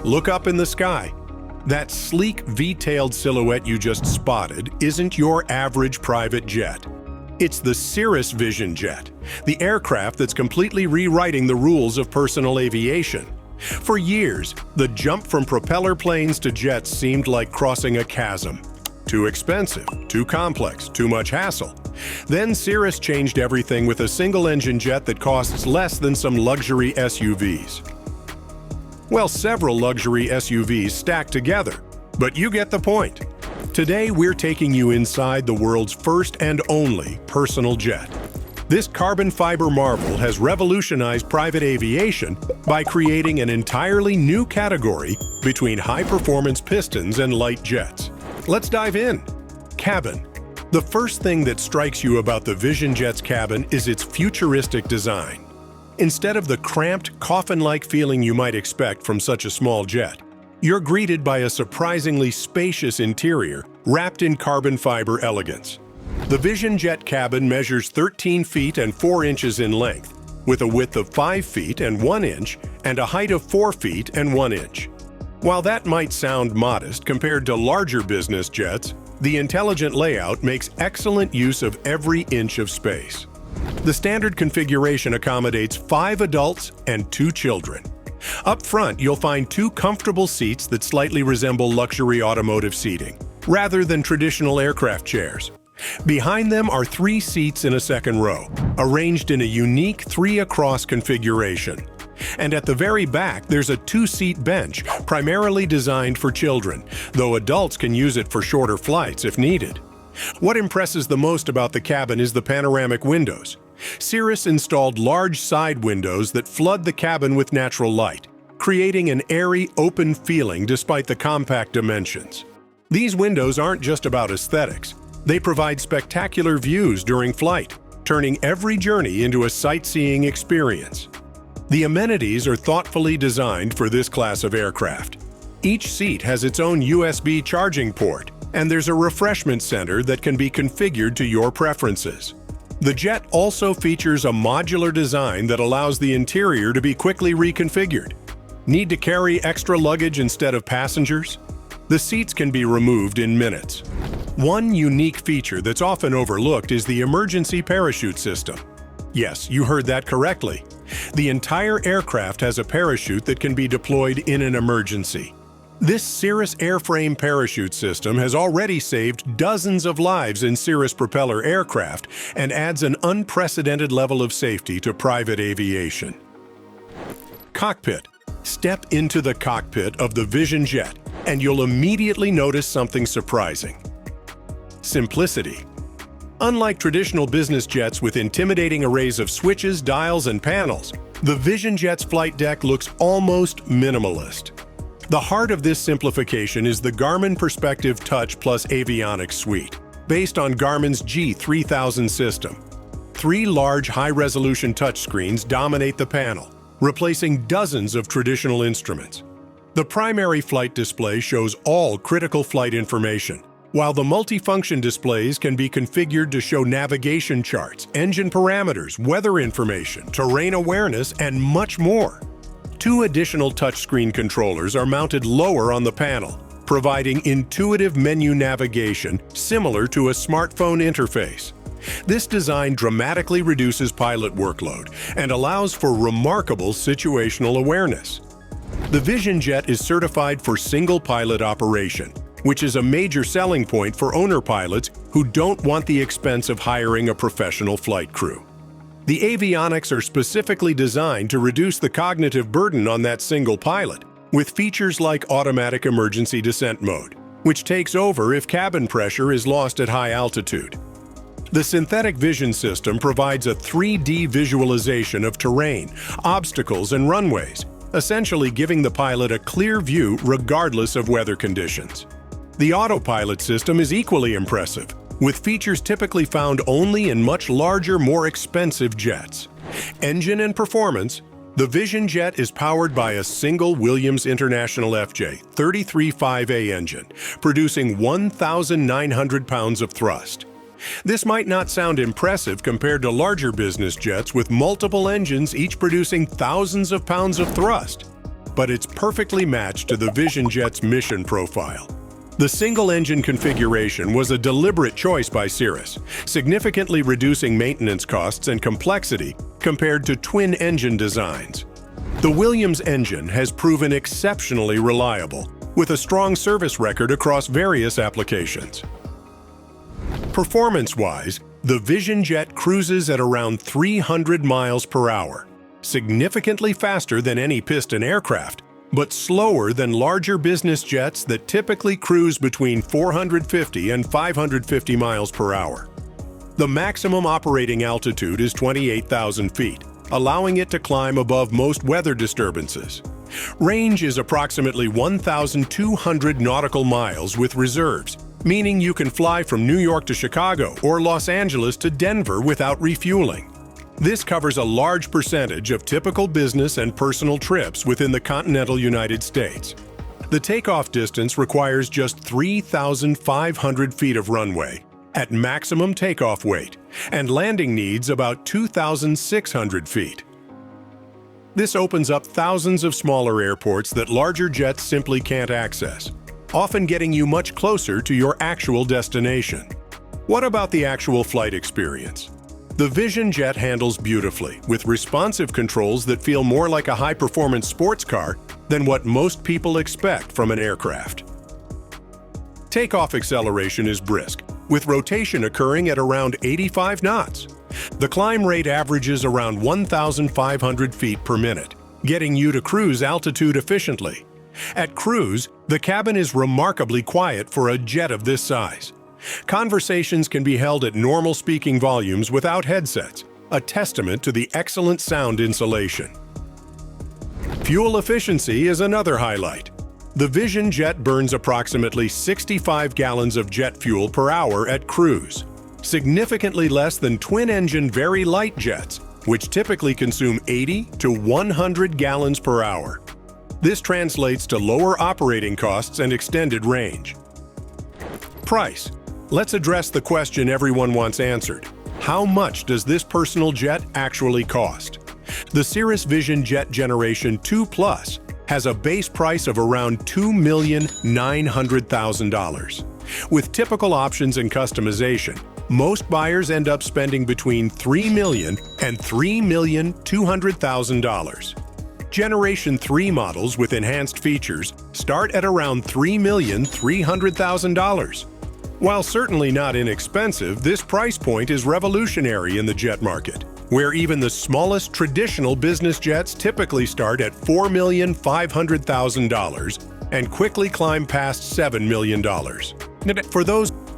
Look up in the sky. That sleek V-tailed silhouette you just spotted isn't your average private jet. It's the Cirrus Vision Jet, the aircraft that's completely rewriting the rules of personal aviation. For years, the jump from propeller planes to jets seemed like crossing a chasm. Too expensive, too complex, too much hassle. Then Cirrus changed everything with a single-engine jet that costs less than some luxury SUVs. Well, several luxury SUVs stacked together, but you get the point. Today, we're taking you inside the world's first and only personal jet. This carbon fiber marvel has revolutionized private aviation by creating an entirely new category between high-performance pistons and light jets. Let's dive in. Cabin. The first thing that strikes you about the Vision Jet's cabin is its futuristic design. Instead of the cramped, coffin-like feeling you might expect from such a small jet, you're greeted by a surprisingly spacious interior wrapped in carbon fiber elegance. The Vision Jet cabin measures 13 feet and 4 inches in length, with a width of 5 feet and 1 inch and a height of 4 feet and 1 inch. While that might sound modest compared to larger business jets, the intelligent layout makes excellent use of every inch of space. The standard configuration accommodates 5 adults and 2 children. Up front, you'll find 2 comfortable seats that slightly resemble luxury automotive seating, rather than traditional aircraft chairs. Behind them are 3 seats in a second row, arranged in a unique 3-across configuration. And at the very back, there's a 2-seat bench, primarily designed for children, though adults can use it for shorter flights if needed. What impresses the most about the cabin is the panoramic windows. Cirrus installed large side windows that flood the cabin with natural light, creating an airy, open feeling despite the compact dimensions. These windows aren't just about aesthetics. They provide spectacular views during flight, turning every journey into a sightseeing experience. The amenities are thoughtfully designed for this class of aircraft. Each seat has its own USB charging port, and there's a refreshment center that can be configured to your preferences. The jet also features a modular design that allows the interior to be quickly reconfigured. Need to carry extra luggage instead of passengers? The seats can be removed in minutes. One unique feature that's often overlooked is the emergency parachute system. Yes, you heard that correctly. The entire aircraft has a parachute that can be deployed in an emergency. This Cirrus airframe parachute system has already saved dozens of lives in Cirrus propeller aircraft and adds an unprecedented level of safety to private aviation. Cockpit. Step into the cockpit of the Vision Jet, and you'll immediately notice something surprising. Simplicity. Unlike traditional business jets with intimidating arrays of switches, dials, and panels, the Vision Jet's flight deck looks almost minimalist. The heart of this simplification is the Garmin Perspective Touch Plus Avionics Suite, based on Garmin's G3000 system. 3 large high-resolution touchscreens dominate the panel, replacing dozens of traditional instruments. The primary flight display shows all critical flight information, while the multifunction displays can be configured to show navigation charts, engine parameters, weather information, terrain awareness, and much more. 2 additional touchscreen controllers are mounted lower on the panel, providing intuitive menu navigation similar to a smartphone interface. This design dramatically reduces pilot workload and allows for remarkable situational awareness. The Vision Jet is certified for single-pilot operation, which is a major selling point for owner pilots who don't want the expense of hiring a professional flight crew. The avionics are specifically designed to reduce the cognitive burden on that single pilot, with features like automatic emergency descent mode, which takes over if cabin pressure is lost at high altitude. The synthetic vision system provides a 3D visualization of terrain, obstacles, and runways, essentially giving the pilot a clear view regardless of weather conditions. The autopilot system is equally impressive, with features typically found only in much larger, more expensive jets. Engine and performance. The Vision Jet is powered by a single Williams International FJ 33.5A engine, producing 1,900 pounds of thrust. This might not sound impressive compared to larger business jets with multiple engines each producing thousands of pounds of thrust. but it's perfectly matched to the Vision Jet's mission profile. The single-engine configuration was a deliberate choice by Cirrus, significantly reducing maintenance costs and complexity compared to twin-engine designs. The Williams engine has proven exceptionally reliable, with a strong service record across various applications. Performance-wise, the Vision Jet cruises at around 300 miles per hour, significantly faster than any piston aircraft, but slower than larger business jets that typically cruise between 450 and 550 miles per hour. The maximum operating altitude is 28,000 feet, allowing it to climb above most weather disturbances. Range is approximately 1,200 nautical miles with reserves, meaning you can fly from New York to Chicago or Los Angeles to Denver without refueling. This covers a large percentage of typical business and personal trips within the continental United States. The takeoff distance requires just 3,500 feet of runway at maximum takeoff weight, and landing needs about 2,600 feet. This opens up thousands of smaller airports that larger jets simply can't access, often getting you much closer to your actual destination. What about the actual flight experience? The Vision Jet handles beautifully, with responsive controls that feel more like a high-performance sports car than what most people expect from an aircraft. Takeoff acceleration is brisk, with rotation occurring at around 85 knots. The climb rate averages around 1,500 feet per minute, getting you to cruise altitude efficiently. At cruise, the cabin is remarkably quiet for a jet of this size. Conversations can be held at normal speaking volumes without headsets, a testament to the excellent sound insulation. Fuel efficiency is another highlight. The Vision Jet burns approximately 65 gallons of jet fuel per hour at cruise, significantly less than twin-engine very light jets, which typically consume 80 to 100 gallons per hour. This translates to lower operating costs and extended range. Price. Let's address the question everyone wants answered. How much does this personal jet actually cost? The Cirrus Vision Jet Generation 2 Plus has a base price of around $2,900,000. With typical options and customization, most buyers end up spending between $3 million and $3,200,000. Generation 3 models with enhanced features start at around $3,300,000. While certainly not inexpensive, this price point is revolutionary in the jet market, where even the smallest traditional business jets typically start at $4,500,000 and quickly climb past $7 million.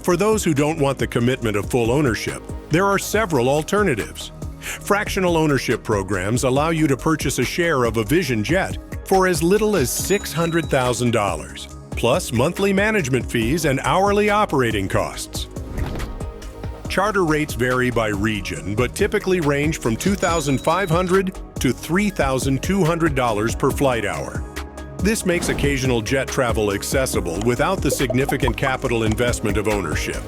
For those who don't want the commitment of full ownership, there are several alternatives. Fractional ownership programs allow you to purchase a share of a Vision Jet for as little as $600,000. Plus monthly management fees and hourly operating costs. Charter rates vary by region, but typically range from $2,500 to $3,200 per flight hour. This makes occasional jet travel accessible without the significant capital investment of ownership.